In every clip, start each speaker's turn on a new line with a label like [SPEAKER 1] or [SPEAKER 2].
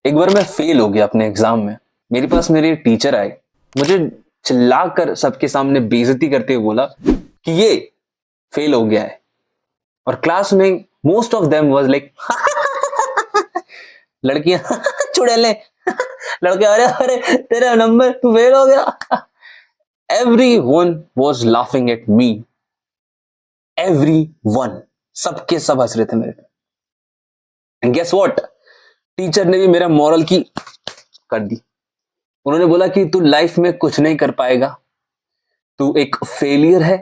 [SPEAKER 1] एक बार मैं फेल हो गया अपने एग्जाम में। मेरे पास मेरे टीचर आए, मुझे चिल्लाकर सबके सामने बेइज्जती करते हुए बोला कि ये फेल हो गया है। और क्लास में most of them was like लड़कियां चुड़ैले लड़के, अरे अरे तेरा नंबर, तू फेल हो गया। Every one was laughing at me, every one, सबके सब हंस रहे थे मेरे पे। एंड गेस व्हाट, टीचर ने भी मेरा मॉरल की कर दी। उन्होंने बोला कि तू लाइफ में कुछ नहीं कर पाएगा, तू एक फेलियर है,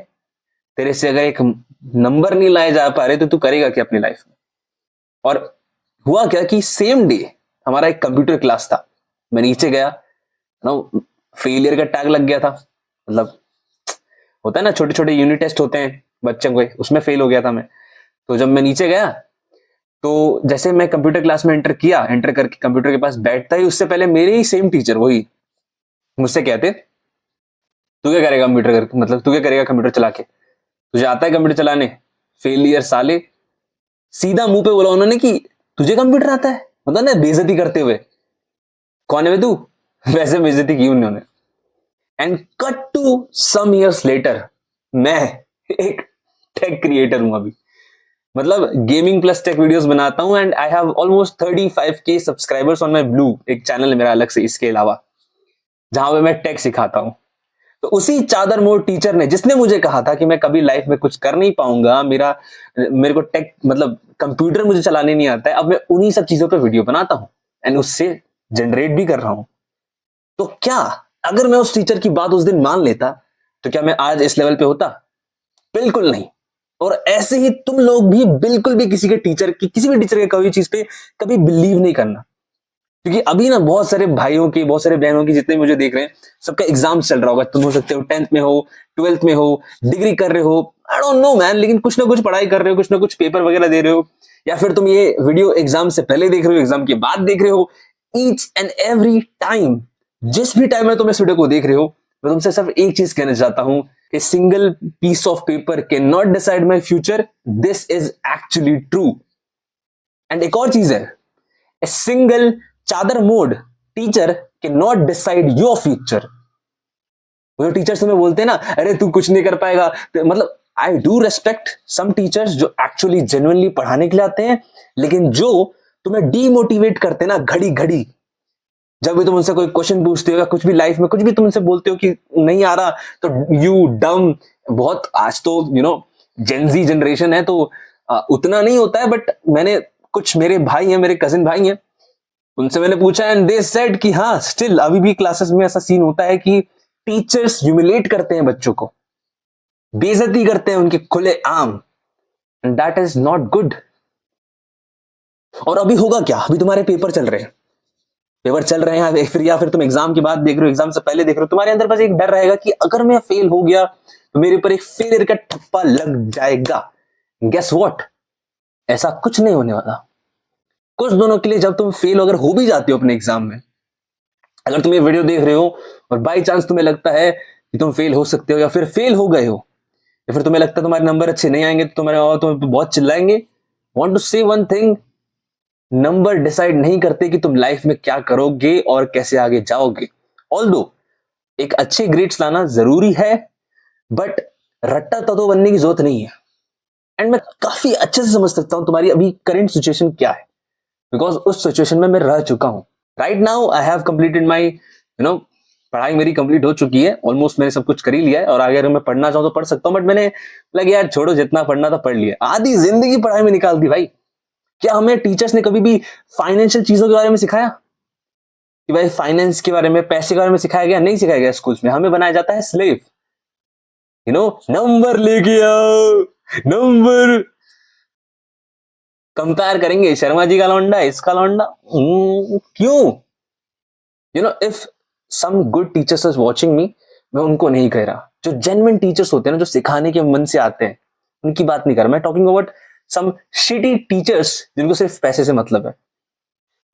[SPEAKER 1] तेरे से अगर एक नंबर नहीं लाए जा पा रहे तो तू करेगा क्या अपनी लाइफ में। और हुआ क्या कि सेम डे हमारा एक कंप्यूटर क्लास था। मैं नीचे गया ना, फेलियर का टैग लग गया था। मतलब होता है ना, छोटे छोटे यूनिट टेस्ट होते हैं बच्चों को, उसमें फेल हो गया था मैं। तो जब मैं नीचे गया तो जैसे मैं कंप्यूटर क्लास में एंटर किया, एंटर करके कंप्यूटर के पास बैठता ही उससे पहले मेरे ही सेम टीचर वही मुझसे कहते, तू क्या करेगा कंप्यूटर कर, मतलब तू क्या करेगा कंप्यूटर चला के, तुझे आता है कंप्यूटर चलाने, फेलियर साले। सीधा मुंह पे बोला उन्होंने कि तुझे कंप्यूटर आता है, मतलब ना बेइज्जती करते हुए, कौन है बे तू। वैसे बेइज्जती की उन्होंने। And cut to some years later, मैं एक टेक क्रिएटर हूं अभी। मतलब गेमिंग प्लस टेक वीडियोस बनाता हूं and I have almost 35K subscribers on my blue, एक चैनल है मेरा अलग से इसके अलावा, जहां पे मैं टेक सिखाता हूं। तो उसी चादर मोड़ टीचर ने, जिसने मुझे कहा था कि मैं कभी लाइफ में कुछ कर नहीं पाऊंगा, मेरे को टेक मतलब कंप्यूटर मुझे चलाने नहीं आता है, अब मैं उन्हीं सब चीजों पे वीडियो बनाता हूं एंड उससे जनरेट भी कर रहा हूं। तो क्या अगर मैं उस टीचर की बात उस दिन मान लेता तो क्या मैं आज इस लेवल पे होता? बिल्कुल नहीं। और ऐसे ही तुम लोग भी बिल्कुल भी किसी के टीचर की, किसी भी टीचर के कभी चीज पे कभी बिलीव नहीं करना। क्योंकि अभी ना बहुत सारे भाइयों की, बहुत सारे बहनों की, जितने मुझे देख रहे हैं, सबका एग्जाम चल रहा होगा। तुम हो सकते हो 10th में हो, 12th में हो, डिग्री कर रहे हो, आई डोंट नो मैन, लेकिन कुछ ना कुछ पढ़ाई कर रहे हो, कुछ ना कुछ पेपर वगैरह दे रहे हो, या फिर तुम ये वीडियो एग्जाम से पहले देख रहे हो, एग्जाम के बाद देख रहे हो। ईच एंड एवरी टाइम, जिस भी टाइम में तुम इस वीडियो को देख रहे हो, मैं तुमसे सिर्फ एक चीज कहना चाहता हूं कि single piece of paper cannot decide my future, this is actually true. And एक और चीज है, ए सिंगल चादर mode teacher cannot decide your future. वो जो टीचर्स तुम्हें बोलते हैं ना, अरे तू कुछ नहीं कर पाएगा, तो मतलब I do respect some teachers जो एक्चुअली जेन्युइनली पढ़ाने के लिए आते हैं, लेकिन जो तुम्हें डीमोटिवेट करते हैं ना घड़ी घड़ी, जब भी तुम उनसे कोई क्वेश्चन पूछते हो या कुछ भी लाइफ में कुछ भी तुम उनसे बोलते हो कि नहीं आ रहा, तो यू डम। बहुत आज तो जेनजी जनरेशन है, तो उतना नहीं होता है, बट मैंने कुछ, मेरे भाई हैं, मेरे कजिन भाई हैं, उनसे मैंने पूछा एंड दे सेड कि हाँ स्टिल अभी भी क्लासेस में ऐसा सीन होता है कि टीचर्स ह्यूमिलेट करते हैं बच्चों को, बेइज्जती करते हैं उनके खुले आम, and that is not good. और अभी होगा क्या, अभी तुम्हारे पेपर चल रहे हैं, पेपर चल रहे हैं, फिर या फिर तुम एग्जाम के बाद देख रहे हो, एग्जाम से पहले देख रहे हो, तुम्हारे अंदर बस एक डर रहेगा कि अगर मैं फेल हो गया तो मेरे ऊपर एक फेलियर का ठप्पा लग जाएगा। गेस व्हाट, ऐसा कुछ नहीं होने वाला। कुछ दिनों के लिए जब तुम फेल अगर हो भी जाते हो अपने एग्जाम में, अगर तुम ये वीडियो देख रहे हो और बाई चांस तुम्हें लगता है कि तुम फेल हो सकते हो या फिर फेल हो गए हो, या फिर तुम्हें लगता है तुम्हारे नंबर अच्छे नहीं आएंगे तो तुम्हारे बाबा तुम्हें बहुत चिल्लाएंगे, वांट टू से वन थिंग, नंबर डिसाइड नहीं करते कि तुम लाइफ में क्या करोगे और कैसे आगे जाओगे। ऑल्दो एक अच्छे ग्रेड्स लाना जरूरी है, बट रट्टा तत्व बनने की जरूरत नहीं है। एंड मैं काफी अच्छे से समझ सकता हूं तुम्हारी अभी करंट सिचुएशन क्या है, बिकॉज उस सिचुएशन में मैं रह चुका हूं। Right now I have completed my पढ़ाई मेरी कंप्लीट हो चुकी है, ऑलमोस्ट मैंने सब कुछ कर ही लिया है, और अगर मैं पढ़ना चाहूँ तो पढ़ सकता हूँ, बट मैंने लगे यार छोड़ो, जितना पढ़ना था पढ़ लिया, आधी जिंदगी पढ़ाई में निकाल दी भाई। क्या हमें टीचर्स ने कभी भी फाइनेंशियल चीजों के बारे में सिखाया कि भाई फाइनेंस के बारे में, पैसे के बारे में सिखाया गया? नहीं सिखाया गया स्कूल्स में। हमें बनाया जाता है स्लेव, नंबर लेके आओ, नंबर कंपेयर करेंगे, शर्मा जी का लौंडा, इसका लौंडा। क्यों? If some good teachers is watching me, मैं उनको नहीं कह रहा, जो जेन्युइन टीचर्स होते हैं ना, जो सिखाने के मन से आते हैं, उनकी बात नहीं कर रहा मैं। Talking about some shitty teachers जिनको सिर्फ पैसे से मतलब है,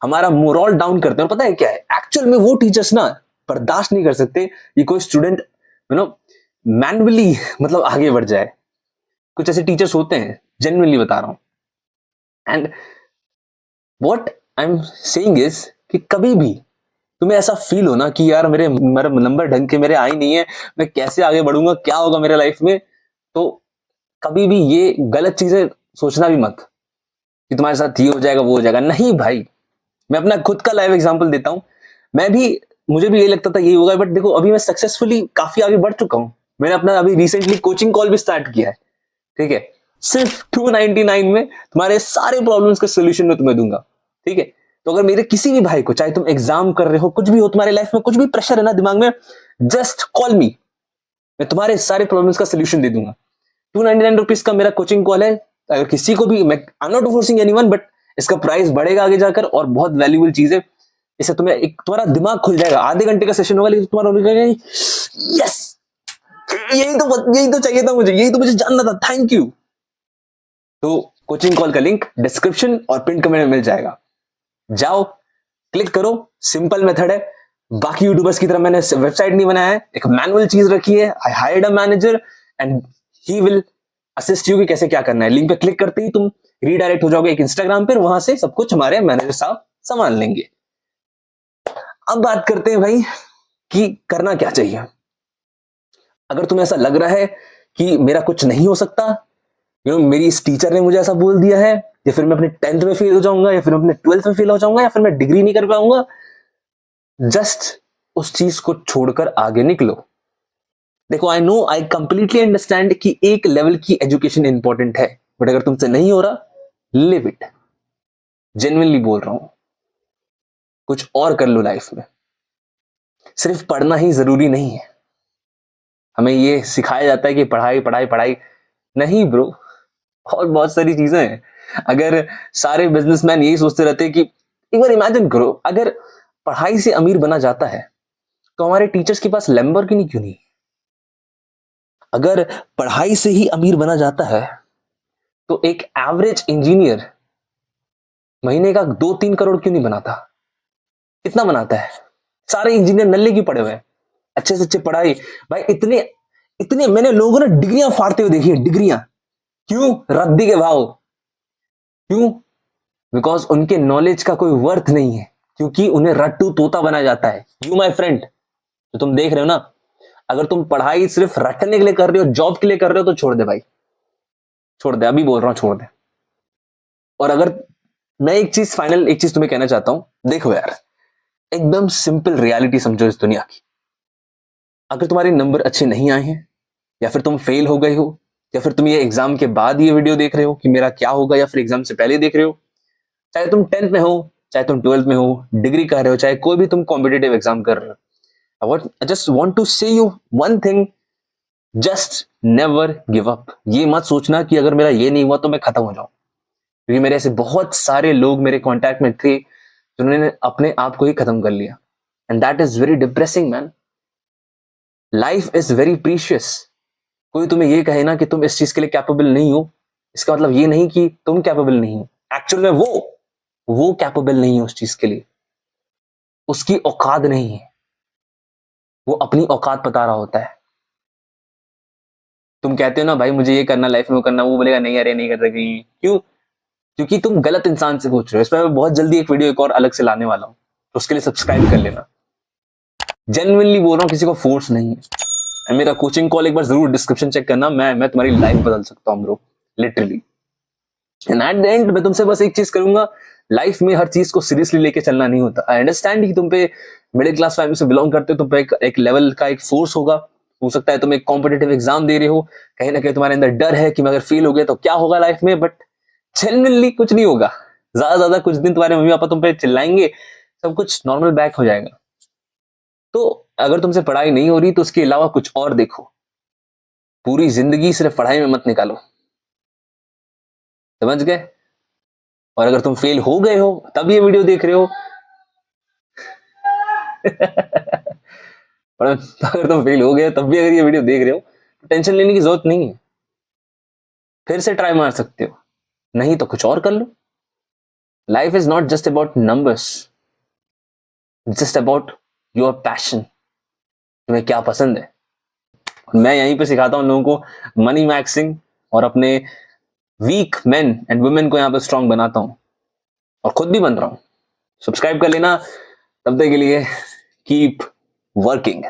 [SPEAKER 1] हमारा मोरल डाउन करते हैं। और पता है क्या है, एक्चुअल में वो टीचर्स ना बर्दाश्त नहीं कर सकते ये कोई स्टूडेंट मैनुअली मतलब आगे बढ़ जाए। कुछ ऐसे टीचर्स होते हैं, जेन्युइनली बता रहा हूं। And what I am saying is कि कभी भी तुम्हें ऐसा फील हो ना कि यार मेरे नंबर ढंग के मेरे आई नहीं है, मैं कैसे आगे बढ़ूंगा, क्या होगा मेरे लाइफ में, तो कभी भी ये गलत चीजें सोचना भी मत कि तुम्हारे साथ ये हो जाएगा वो हो जाएगा। नहीं भाई, मैं अपना खुद का लाइव एग्जांपल देता हूं। मुझे भी यही लगता था यही होगा, बट देखो अभी मैं सक्सेसफुली काफी आगे बढ़ चुका हूं। मैंने अपना अभी रिसेंटली कोचिंग कॉल भी स्टार्ट किया है, ठीक है, सिर्फ 299 में तुम्हारे सारे प्रॉब्लम्स का सोल्यूशन मैं तुम्हें दूंगा, ठीक है। तो अगर मेरे किसी भी भाई को, चाहे तुम एग्जाम कर रहे हो, कुछ भी हो तुम्हारे लाइफ में, कुछ भी प्रेशर है ना दिमाग में, जस्ट कॉल मी, मैं तुम्हारे सारे प्रॉब्लम्स का सोल्यूशन दे दूंगा। 299 रुपीज का मेरा कोचिंग कॉल है। अगर किसी को भी, मैं I am not forcing anyone, but इसका प्राइस बढ़ेगा आगे जाकर और बहुत वैल्यूबल चीज है। इससे तुम्हें एक तुम्हारा दिमाग खुल जाएगा। आधे घंटे का सेशन होगा लेकिन तुम्हारा यस, यही तो चाहिए था मुझे, यही तो मुझे जानना था, थैंक यू। तो कोचिंग कॉल का लिंक डिस्क्रिप्शन और पिन कमेंट में मिल जाएगा, जाओ क्लिक करो। सिंपल मेथड है, बाकी यूट्यूबर्स की तरह मैंने वेबसाइट नहीं बनाया है, एक मैनुअल चीज रखी है। I hired a manager and he will assist you कि कैसे क्या करना है। लिंक पे क्लिक करते ही तुम रीडायरेक्ट हो जाओगे एक इंस्टाग्राम पर, वहां से सब कुछ हमारे मैनेजर साहब संभाल लेंगे। अब बात करते हैं भाई कि करना क्या चाहिए। अगर तुम्हें ऐसा लग रहा है कि मेरा कुछ नहीं हो सकता, मेरी इस टीचर ने मुझे ऐसा बोल दिया है, या फिर मैं अपने 10th में फेल हो जाऊंगा, या फिर अपने 12th में फेल हो जाऊंगा, या फिर मैं डिग्री नहीं कर पाऊंगा, जस्ट उस चीज को छोड़कर आगे निकलो। देखो I know, I completely understand कि एक लेवल की एजुकेशन इंपॉर्टेंट है, बट अगर तुमसे नहीं हो रहा, लिव इट। जेन्युइनली बोल रहा हूं, कुछ और कर लो लाइफ में। सिर्फ पढ़ना ही जरूरी नहीं है। हमें ये सिखाया जाता है कि पढ़ाई पढ़ाई पढ़ाई, नहीं ब्रो, और बहुत सारी चीजें हैं। अगर सारे बिजनेसमैन यही सोचते रहते कि, एक बार इमेजिन करो, अगर पढ़ाई से अमीर बना जाता है तो हमारे टीचर्स के पास लैम्बोर्गिनी क्यों नहीं? अगर पढ़ाई से ही अमीर बना जाता है तो एक एवरेज इंजीनियर महीने का 2-3 करोड़ क्यों नहीं बनाता? कितना बनाता है? सारे इंजीनियर नल्ले क्यों पड़े हुए हैं? अच्छे से अच्छे पढ़ाई भाई, इतने इतने मैंने लोगों ने डिग्रियां फाड़ते हुए देखी है, डिग्रियां। क्यों? रद्दी के भाव। क्यों? बिकॉज उनके नॉलेज का कोई वर्थ नहीं है, क्योंकि उन्हें रट्टू तोता बनाया जाता है। यू माई फ्रेंड, तो तुम देख रहे हो ना, अगर तुम पढ़ाई सिर्फ रटने के लिए कर रहे हो, जॉब के लिए कर रहे हो, तो छोड़ दे भाई, छोड़ दे, अभी बोल रहा हूं, छोड़ दे। और अगर मैं एक चीज तुम्हें कहना चाहता हूं, देखो यार, एकदम सिंपल रियलिटी समझो इस दुनिया की। अगर तुम्हारे नंबर अच्छे नहीं आए हैं, या फिर तुम फेल हो गए हो, या फिर तुम ये एग्जाम के बाद ये वीडियो देख रहे हो कि मेरा क्या होगा, या फिर एग्जाम से पहले देख रहे हो, चाहे तुम 10th में हो, चाहे तुम 12th में हो, डिग्री कर रहे हो, चाहे कोई भी तुम कॉम्पिटेटिव एग्जाम कर रहे हो, I just want to say you one thing, just never give up। ये मत सोचना कि अगर मेरा ये नहीं हुआ तो मैं खत्म हो जाऊं, क्योंकि मेरे ऐसे बहुत सारे लोग मेरे कांटेक्ट में थे जिन्होंने अपने आप को ही खत्म कर लिया, and that is very depressing man. Life is very precious. कोई तुम्हें ये कहे ना कि तुम इस चीज के लिए कैपेबल नहीं हो, इसका मतलब ये नहीं कि तुम कैपेबल नहीं हो, एक्चुअल में वो कैपेबल नहीं है उस चीज के लिए, उसकी औकात नहीं है, वो अपनी औकात बता रहा होता है। तुम कहते हो ना भाई मुझे ये करना, लाइफ में वो करना, वो बोलेगा नहीं अरे नहीं कर रही। क्यों? क्योंकि तुम गलत इंसान से पूछ रहे हो। इस पर मैं बहुत जल्दी एक वीडियो एक और अलग से लाने वाला हूं, तो उसके लिए सब्सक्राइब कर लेना। जेन्युइनली बोल रहा हूं, किसी को फोर्स नहीं है। मेरा कोचिंग कॉल एक बार जरूर डिस्क्रिप्शन चेक करना, मैं तुम्हारी लाइफ बदल सकता हूं bro, literally. And at the end मैं तुमसे बस एक चीज करूंगा, लाइफ में हर चीज को सीरियसली लेके चलना नहीं होता। आई अंडरस्टैंड कि तुम पे मिडिल क्लास फैमिली से बिलोंग करते हो, तुम पे एक लेवल का एक फोर्स होगा, हो सकता है तुम एक कॉम्पिटेटिव एग्जाम दे रहे हो, कहीं ना कहीं तुम्हारे अंदर डर है कि मैं अगर फेल हो गया तो क्या होगा लाइफ में, बट जेन्युइनली कुछ नहीं होगा। ज्यादा कुछ दिन तुम्हारे मम्मी पापा तुम पे चिल्लाएंगे, सब कुछ नॉर्मल बैक हो जाएगा। तो अगर तुमसे पढ़ाई नहीं हो रही तो उसके अलावा कुछ और देखो, पूरी जिंदगी सिर्फ पढ़ाई में मत निकालो, समझ गए? और अगर तुम फेल हो गए हो तब ये वीडियो देख रहे हो पर अगर तुम फेल हो गए तब भी अगर ये वीडियो देख रहे हो तो टेंशन लेने की जरूरत नहीं है, फिर से ट्राई मार सकते हो, नहीं तो कुछ और कर लो। Life is not just about numbers, just about your passion. तुम्हें क्या पसंद है? मैं यहीं पे सिखाता हूं लोगों को मनी मैक्सिंग, और अपने वीक मेन एंड वुमेन को यहां पे स्ट्रांग बनाता हूं, और खुद भी बन रहा हूं। सब्सक्राइब कर लेना। तब तक के लिए कीप वर्किंग।